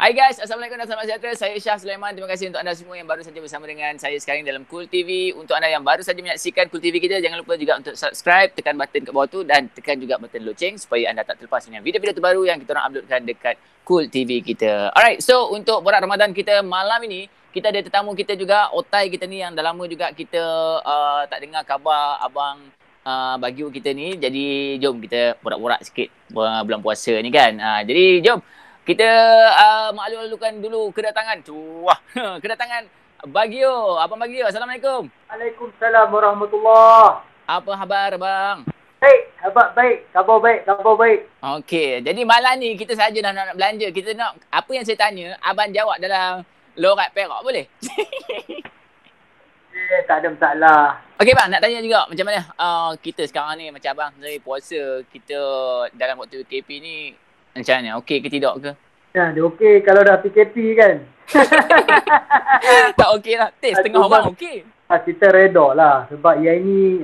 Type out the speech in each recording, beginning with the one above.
Hai guys, Assalamualaikum dan selamat sejahtera. Saya Syah Sulaiman. Terima kasih untuk anda semua yang baru saja bersama dengan saya sekarang dalam Cool TV. Untuk anda yang baru saja menyaksikan Cool TV kita, jangan lupa juga untuk subscribe, tekan button kat bawah tu dan tekan juga button loceng supaya anda tak terlepas dengan video-video terbaru yang kita orang uploadkan dekat Cool TV kita. Alright, so untuk borak Ramadan kita malam ini, kita ada tetamu kita juga, Otai kita ni yang dah lama juga kita tak dengar khabar abang Bagio kita ni. Jadi jom kita borak-borak sikit bulan puasa ni kan. Jadi jom kita maklum-maklumkan dulu kedatangan kedatangan Bagio. Abang Bagio, Assalamualaikum. Waalaikumsalam warahmatullahi. Apa khabar bang? Baik, khabar baik, khabar baik. Okey, jadi malam ni kita saja nak belanja. Kita nak apa yang saya tanya, abang jawab dalam lorat Perak boleh? Tak ada masalah. Okey bang, nak tanya juga macam mana kita sekarang ni macam abang sendiri puasa, kita dalam waktu PKP ni macam mana? Okey ke tidak ke? Ya, dia okey kalau dah PKP kan. Tak okey lah. Setengah orang okey. Kita reda lah sebab yang ini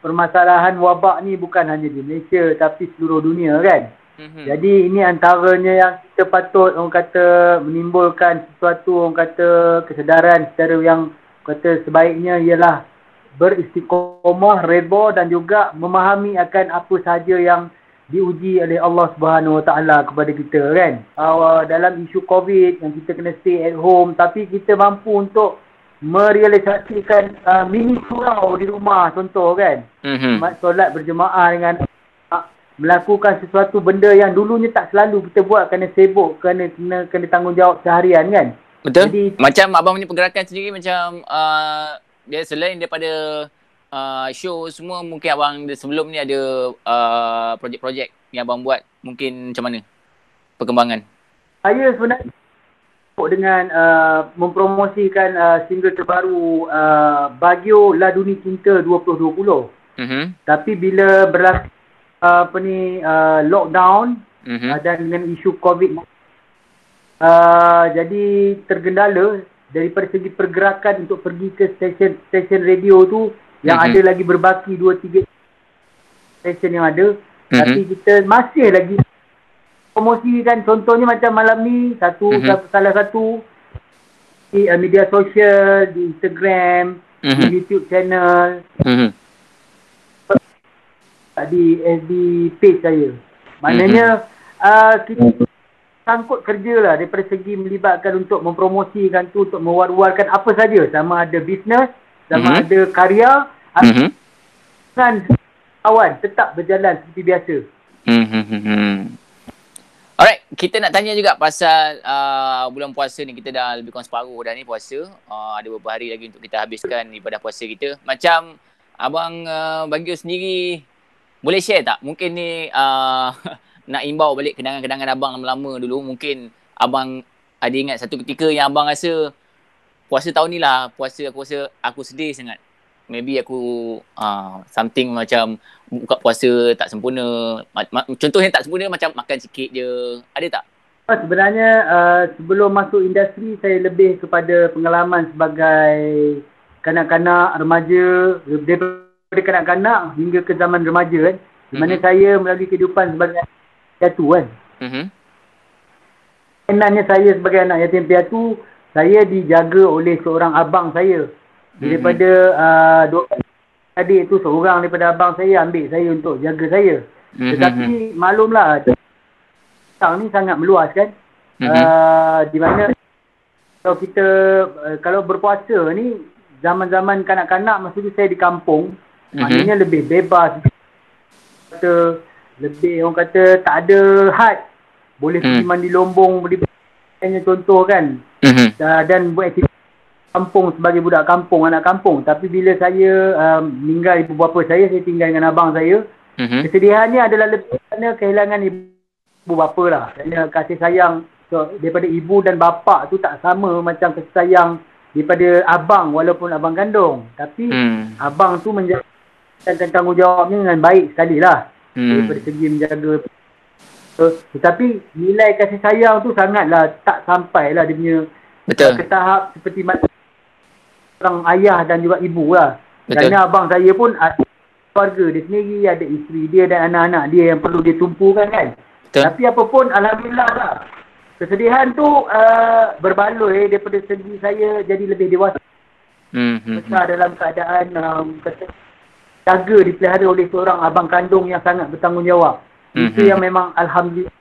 permasalahan wabak ni bukan hanya di Malaysia tapi seluruh dunia kan. Jadi ini antaranya yang kita patut orang kata menimbulkan sesuatu orang kata kesedaran secara yang kata sebaiknya ialah beristiqomah, reda dan juga memahami akan apa sahaja yang diuji oleh Allah Subhanahu Wa Taala kepada kita kan. Dalam isu COVID yang kita kena stay at home tapi kita mampu untuk merealisasikan mini surau di rumah contoh kan. Solat berjemaah dengan melakukan sesuatu benda yang dulunya tak selalu kita buat kerana sibuk, kena tanggungjawab seharian kan. Betul. Jadi, macam abang punya pergerakan sendiri macam dia selain daripada show semua, mungkin abang sebelum ni ada projek-projek yang abang buat, mungkin macam mana perkembangan? Saya sebenarnya dengan mempromosikan single terbaru Bagio Laduni Cinta 2020. Tapi bila berlaku lockdown dan dengan isu COVID, jadi tergendala daripada segi pergerakan untuk pergi ke stesen radio tu yang ada lagi berbaki 2-3 stesen yang ada. Tapi kita masih lagi promosikan, contohnya macam malam ni salah satu di media sosial, di Instagram, di YouTube channel, di page saya. Maknanya kita sangkut kerja lah daripada segi melibatkan untuk mempromosikan tu, untuk mewar-warkan apa saja, sama ada bisnes, sama ada karya, dan kawan tetap berjalan seperti biasa. Alright, kita nak tanya juga pasal bulan puasa ni. Kita dah lebih kurang separuh dah ni puasa. Ada beberapa hari lagi untuk kita habiskan ibadah puasa kita. Macam abang Bagio sendiri, boleh share tak? Mungkin ni nak imbau balik kenangan-kenangan abang lama-lama dulu. Mungkin abang ada ingat satu ketika yang abang rasa puasa tahun ni lah, puasa aku rasa aku sedih sangat. Maybe aku something macam buka puasa tak sempurna. Contoh yang tak sempurna macam makan sikit je. Ada tak? Sebenarnya sebelum masuk industri, saya lebih kepada pengalaman sebagai kanak-kanak, remaja. Daripada kanak-kanak hingga ke zaman remaja kan. Di mana saya melalui kehidupan sebagai piatu kan. Kenannya saya sebagai anak yatim piatu, saya dijaga oleh seorang abang saya. Daripada dua adik tu, seorang daripada abang saya ambil saya untuk jaga saya. Tetapi maklumlah, tahun ni sangat meluas kan. Di mana kalau kita kalau berpuasa ni, zaman-zaman kanak-kanak masa tu saya di kampung, maknanya lebih bebas, lebih orang kata tak ada had, boleh pergi mandi lombong, boleh contoh kan, dan buat aktiviti kampung sebagai budak kampung, anak kampung. Tapi bila saya meninggal ibu bapa saya tinggal dengan abang saya. Kesedihannya adalah lebih kerana kehilangan ibu bapa lah. Kerana kasih sayang daripada ibu dan bapa tu tak sama macam kasih sayang daripada abang, walaupun abang kandung. Tapi abang tu menjalankan tanggungjawabnya dengan baik sekali lah. Daripada segi menjaga. Tetapi nilai kasih sayang tu sangatlah tak sampai lah dia punya ke tahap seperti orang ayah dan juga ibu lah. Kerana abang saya pun ada keluarga dia sendiri, ada isteri dia dan anak-anak dia yang perlu dia tumpukan kan. Tapi apapun, alhamdulillah lah. Kesedihan tu berbaloi daripada segi saya jadi lebih dewasa. Besar dalam keadaan jaga dipelihara oleh seorang abang kandung yang sangat bertanggungjawab. Itu yang memang alhamdulillah.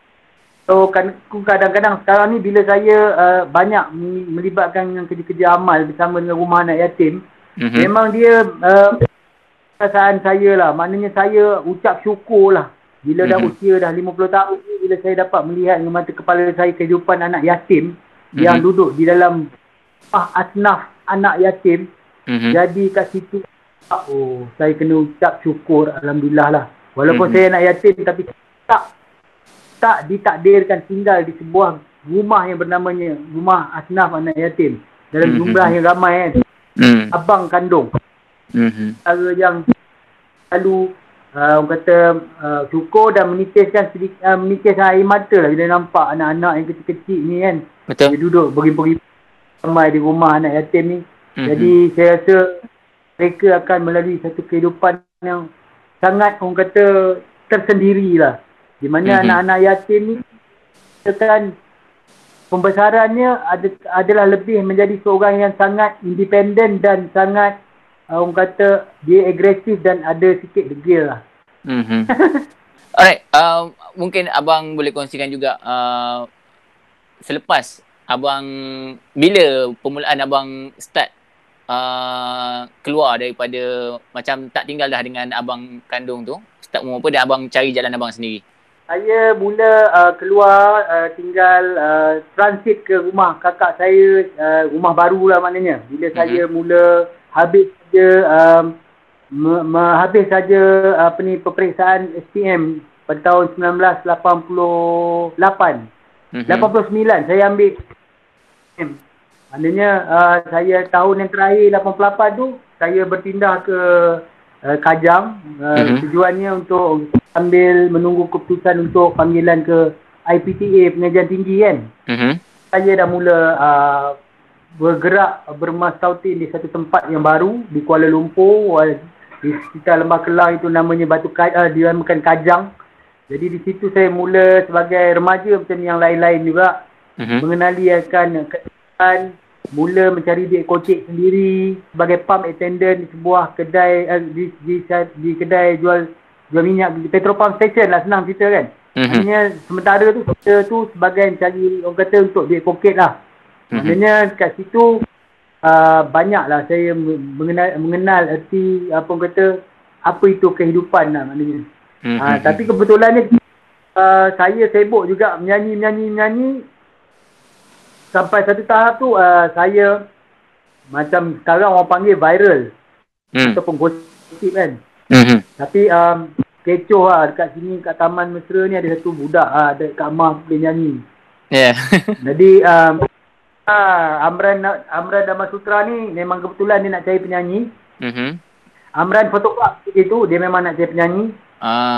So kadang-kadang sekarang ni bila saya banyak melibatkan dengan kerja-kerja amal bersama dengan rumah anak yatim, memang dia perasaan saya lah. Maknanya saya ucap syukur lah. Bila dah usia dah 50 tahun ni, bila saya dapat melihat dengan mata kepala saya kehidupan anak yatim yang duduk di dalam asnaf anak yatim, jadi kat situ, saya kena ucap syukur, alhamdulillah lah. Walaupun saya anak yatim, tapi tak ditakdirkan tinggal di sebuah rumah yang bernamanya rumah asnaf anak yatim dalam jumlah yang ramai kan. Abang kandung. Cara yang selalu orang kata syukur dan menitis air mata lah bila nampak anak-anak yang kecil-kecil ni kan. Betul. Dia duduk beribu-ribu ramai di rumah anak yatim ni. Jadi saya rasa mereka akan melalui satu kehidupan yang sangat orang kata tersendiri lah. Di mana anak-anak yatim ni kan pembesarannya adalah lebih menjadi seorang yang sangat independen dan sangat orang kata dia agresif dan ada sikit degil lah. Alright, mungkin abang boleh kongsikan juga selepas abang, bila permulaan abang start keluar daripada macam tak tinggal dah dengan abang kandung tu, start umur apa dan abang cari jalan abang sendiri? Saya mula keluar tinggal transit ke rumah kakak saya, rumah baru lah maknanya. Bila saya mula habis saja peperiksaan SPM pada tahun 1988. 89 saya ambil SPM. Maknanya saya tahun yang terakhir 88 tu saya berpindah ke Kajang. Tujuannya untuk sambil menunggu keputusan untuk panggilan ke IPTA, pengajian tinggi kan. Saya dah mula bergerak bermastautin di satu tempat yang baru di Kuala Lumpur, di sekitar Lembah Kelang, itu namanya dinamakan Kajang. Jadi di situ saya mula sebagai remaja macam yang lain-lain juga, mengenali akan keadaan, mula mencari duit kocek sendiri sebagai pump attendant di sebuah kedai di kedai jual minyak, petrol pump station lah, senang cerita kan. Maknanya sementara tu saya tu sebagai mencari orang kata untuk duit poket lah. Maknanya kat situ banyaklah saya mengenal erti apa orang kata apa itu kehidupan lah maknanya. Tapi kebetulannya saya sibuk juga menyanyi sampai satu tahap tu saya macam sekarang orang panggil viral ataupun gosip kan. Tapi kecoh lah dekat sini kat Taman Mesra ni ada satu budak ada kat Amah boleh nyanyi. Jadi Amran Damasutra ni memang kebetulan dia nak cari penyanyi. Amran fotograf itu dia memang nak cari penyanyi.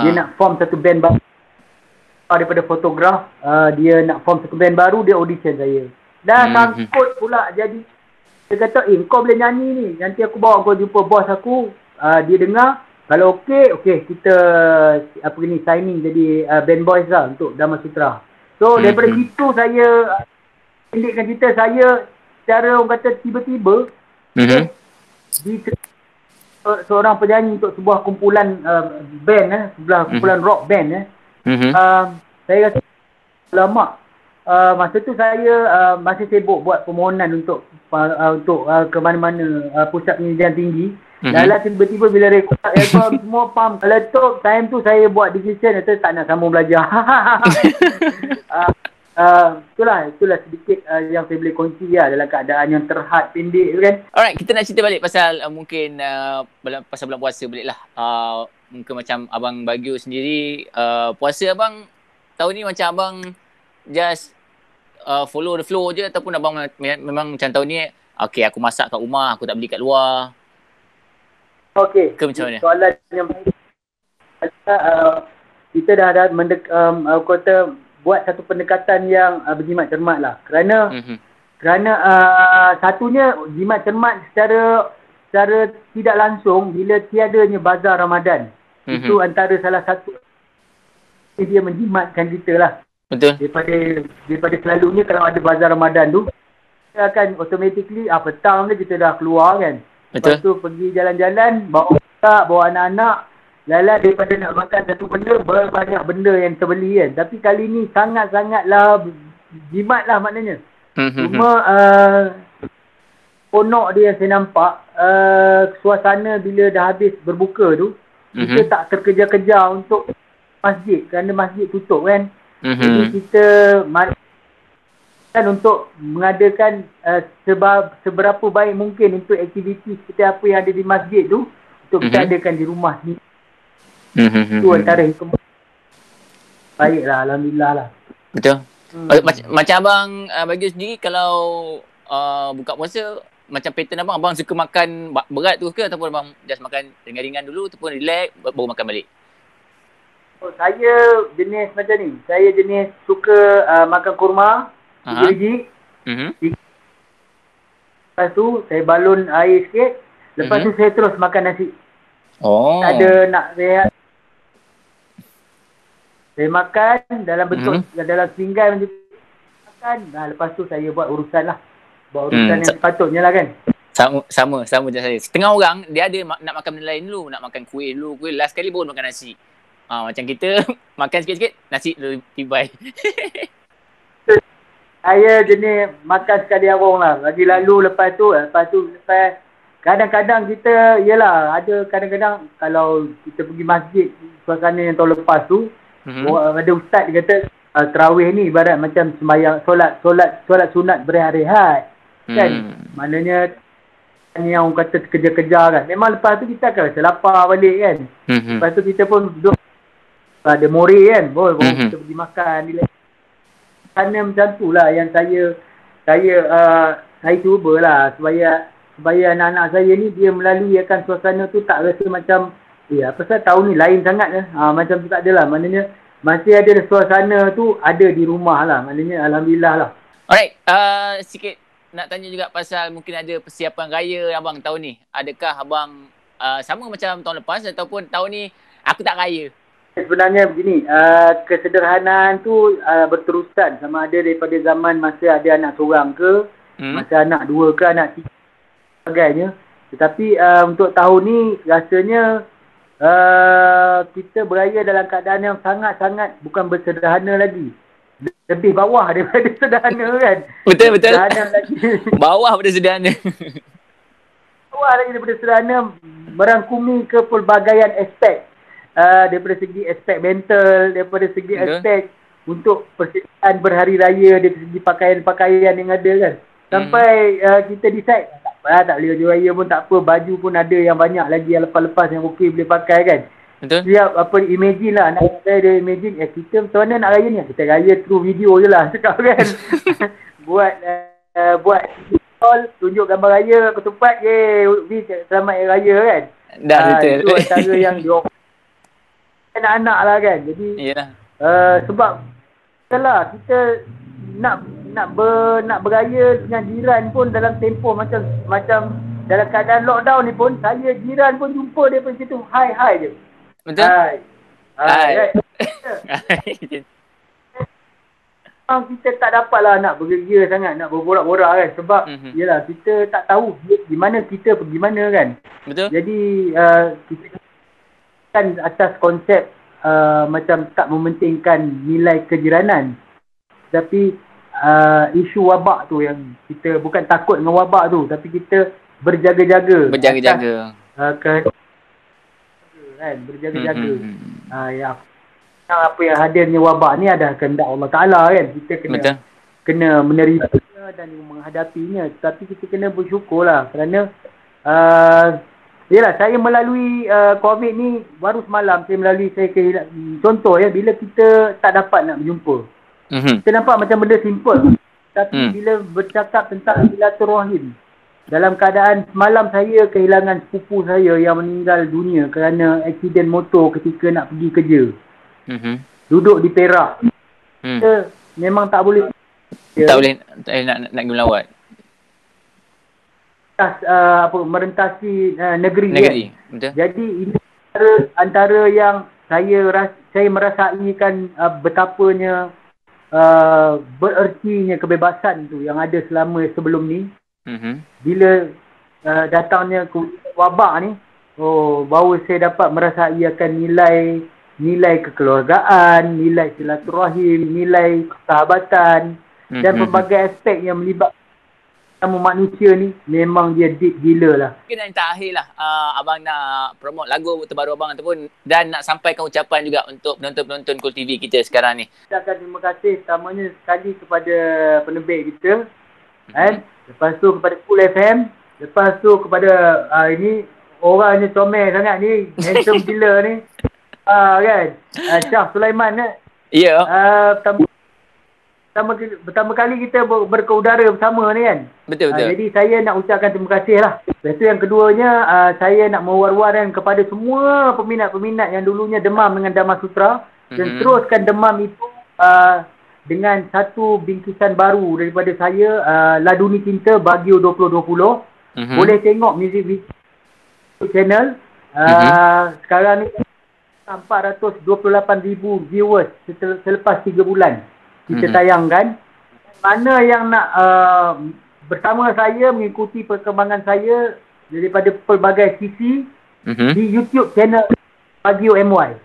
Dia nak form satu band baru daripada fotograf. Dia nak form satu band baru, dia audition saya. Dah sangkut pula jadi. Dia kata, kau boleh nyanyi ni. Nanti aku bawa kau jumpa bos aku. Dia dengar. Kalau okey kita signing jadi band boys lah untuk Damasutra. So daripada situ saya pendekkan cerita saya secara orang kata tiba-tiba di seorang penyanyi untuk sebuah kumpulan band sebuah kumpulan rock band saya rasa lama masa tu saya masih sibuk buat permohonan untuk ke mana-mana pusat pendidikan tinggi. Dalam tiba-tiba bila rekod album semua pam letup, time tu saya buat decision kata tak nak sambung belajar. Itulah sedikit yang saya boleh kongsi dalam keadaan yang terhad pendek tu kan. Alright, kita nak cerita balik pasal mungkin pasal bulan puasa balik lah. Mungkin macam abang Bagiu sendiri, puasa abang tahun ni macam abang just follow the flow je ataupun abang memang macam tahun ni okay aku masak kat rumah, aku tak beli kat luar. Okey. Ke macam mana? Soalan yang kita dah kata buat satu pendekatan yang berjimat cermat lah. Kerana satunya jimat cermat secara tidak langsung bila tiadanya bazar Ramadan. Itu antara salah satu dia menjimatkan kita lah. Betul. Daripada selalunya kalau ada bazar Ramadan tu, kita akan automatically petang je kita dah keluar kan. Betul. Lepas tu pergi jalan-jalan, bawa budak, bawa anak-anak. Lala daripada nak makan satu benda, banyak benda yang terbeli kan. Tapi kali ni sangat-sangatlah jimat lah maknanya. Cuma ponok dia yang saya nampak, suasana bila dah habis berbuka tu, kita tak terkejar-kejar untuk masjid kerana masjid tutup kan. Jadi kita kan untuk mengadakan seberapa baik mungkin untuk aktiviti seperti apa yang ada di masjid tu untuk kita adakan di rumah ni. Itu antara hukum. Baiklah, alhamdulillah lah. Betul. Macam abang bagi sendiri kalau buka puasa, macam pattern abang suka makan berat tu ke ataupun abang just makan ringan-ringan dulu ataupun relax baru makan balik? Saya jenis macam ni. Saya jenis suka makan kurma 3 biji. Lepas tu saya balon air sikit. Lepas tu saya terus makan nasi. Tak ada nak rehat. Saya makan dalam bentuk dalam pinggan macam makan. Lepas tu saya buat urusan lah. Buat urusan yang sepatutnya lah kan. Sama macam saya. Setengah orang dia ada nak makan benda lain dulu, nak makan kuih dulu, last kali baru makan nasi. Macam kita makan sikit-sikit, nasi dulu tibai. Saya jenis makan sekali arung lah. Lagi lalu lepas tu kadang-kadang kita, yelah ada kadang-kadang kalau kita pergi masjid suasana yang tahun lepas tu, ada ustaz dia kata tarawih ni ibarat macam sembahyang solat sunat berehat-rehat kan. Maknanya yang orang kata kejar-kejar kan. Memang lepas tu kita akan rasa lapar balik kan. Lepas tu kita pun duduk ada more kan. Baru kita pergi makan di sana macam tu lah yang saya cubalah supaya anak-anak saya ni dia melalui akan suasana tu tak rasa macam pasal tahun ni lain sangat macam tu tak adalah. Maknanya masih ada suasana tu ada di rumah lah. Maknanya alhamdulillah lah. Alright, sikit nak tanya juga pasal mungkin ada persiapan raya abang tahun ni. Adakah abang sama macam tahun lepas ataupun tahun ni aku tak raya? Sebenarnya begini, kesederhanaan tu berterusan sama ada daripada zaman masa ada anak seorang ke, masa anak dua ke, anak tiga sebagainya. Tetapi untuk tahun ni rasanya kita beraya dalam keadaan yang sangat-sangat bukan bersederhana lagi. Lebih bawah daripada sederhana kan. Betul. Sederhana lagi. Bawah daripada sederhana. Bawah lagi daripada sederhana, merangkumi kepelbagaian aspek. Daripada segi aspek mental, daripada segi aspek untuk persediaan berhari raya, dari segi pakaian-pakaian yang ada kan. Sampai kita decide, tak boleh raya pun tak apa, baju pun ada yang banyak lagi yang lepas-lepas yang okey boleh pakai kan. Betul. Siap imagine lah, anak saya dia imagine, kita macam mana nak raya ni? Kita raya through video je lah cakap kan. buat call, tunjuk gambar raya, ketupat, selamat hari raya kan. Betul. Itu antara yang anak-anak lah kan. Jadi sebab kita nak beraya dengan jiran pun dalam tempoh macam dalam keadaan lockdown ni pun, saya jiran pun jumpa dia pun situ hai je. Betul. Hai. Kita tak dapatlah nak bergeria sangat, nak berborak-borak kan. Sebab yelah kita tak tahu di mana kita pergi mana kan. Betul. Jadi kita kan atas konsep macam tak mementingkan nilai kejiranan, tapi isu wabak tu yang kita bukan takut dengan wabak tu, tapi kita berjaga-jaga kan, berjaga-jaga. Apa yang hadirnya wabak ni adalah kehendak Allah Ta'ala kan. Kita kena menerima dan menghadapinya. Tapi kita kena bersyukur lah kerana yelah, saya melalui COVID ni baru semalam saya kehilangan. Contoh bila kita tak dapat nak berjumpa, kita nampak macam benda simple, tapi bila bercakap tentang silaturahim, dalam keadaan semalam saya kehilangan sepupu saya yang meninggal dunia kerana aksiden motor ketika nak pergi kerja. Duduk di Perak. Kita memang tak boleh nak pergi melawat. Merentasi negeri kan? Betul. Jadi ini antara yang saya merasaikan betapanya berertinya kebebasan tu yang ada selama sebelum ni. Bila datangnya wabak ni, baru saya dapat merasai akan nilai kekeluargaan, nilai silaturahim, nilai persahabatan dan pelbagai aspek yang melibatkan sama manusia ni memang dia deep gila lah. Mungkin yang terakhir lah, abang nak promote lagu terbaru abang ataupun dan nak sampaikan ucapan juga untuk penonton-penonton Cool TV kita sekarang ni. Ucapkan terima kasih pertamanya sekali kepada penerbit kita, kan? Lepas tu kepada Cool FM, lepas tu kepada ini orangnya comel sangat ni, handsome gila ni, kan? Syah Sulaiman kan? Ya. Pertama kali kita berkeudara bersama ni kan. Betul. Jadi saya nak ucapkan terima kasih lah. Lepas tu yang keduanya, saya nak mewar-warkan kepada semua peminat-peminat yang dulunya demam dengan Dhamma Sutra dan teruskan demam itu dengan satu bingkisan baru daripada saya, Laduni Cinta Baguio 2020. Boleh tengok music video channel. Sekarang ni 428,000 viewers selepas 3 bulan kita tayangkan. Mana yang nak bersama saya mengikuti perkembangan saya daripada pelbagai sisi di YouTube channel Baguio MY.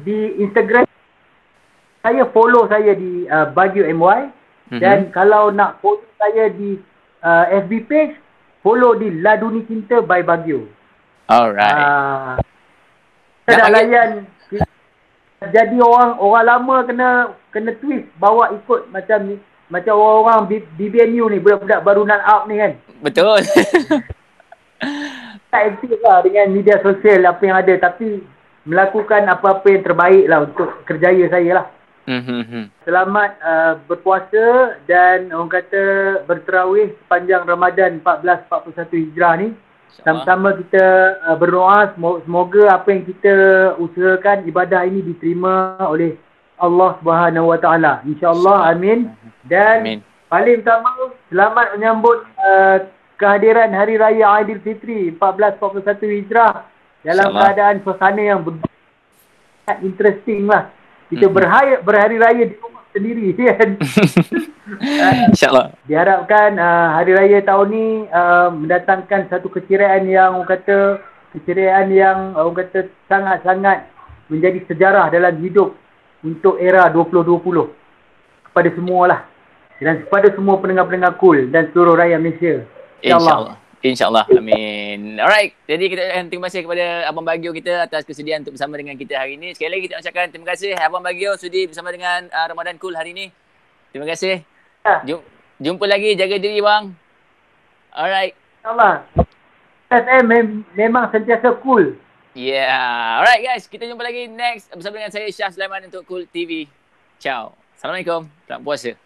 Di Instagram saya follow saya di Baguio MY dan kalau nak follow saya di FB page, follow di Laduni Cinta by Baguio. Alright. Kita dah layan. Jadi orang lama kena twist bawa ikut macam orang-orang BBNU ni, budak-budak baru nak up ni kan. Betul. Tak aktif lah dengan media sosial apa yang ada, tapi melakukan apa-apa yang terbaik lah untuk kerjaya saya lah. Selamat berpuasa dan orang kata berterawih sepanjang Ramadan 1441 Hijrah ni. Sama-sama kita berdoa semoga apa yang kita usahakan ibadah ini diterima oleh Allah Subhanahu Wa Taala. InsyaAllah, amin. Dan paling utama, selamat menyambut kehadiran Hari Raya Aidilfitri 1441 Hijrah dalam keadaan suasana yang sangat interesting lah. Kita berhari raya di rumah sendiri kan. InsyaAllah. Diharapkan Hari Raya tahun ni mendatangkan satu keceriaan yang orang kata sangat-sangat menjadi sejarah dalam hidup untuk era 2020 kepada semualah dan kepada semua pendengar-pendengar Cool dan seluruh rakyat Malaysia. InsyaAllah. Amin. Alright. Jadi kita ucapkan terima kasih kepada Abang Baguio kita atas kesediaan untuk bersama dengan kita hari ini. Sekali lagi kita ucapkan terima kasih Abang Baguio sudi bersama dengan Ramadan Cool hari ini. Terima kasih. Jumpa lagi. Jaga diri bang. Alright. InsyaAllah. SM memang sentiasa cool. Yeah. Alright guys. Kita jumpa lagi next bersama dengan saya Syah Sulaiman untuk Cool TV. Ciao. Assalamualaikum. Selamat puasa.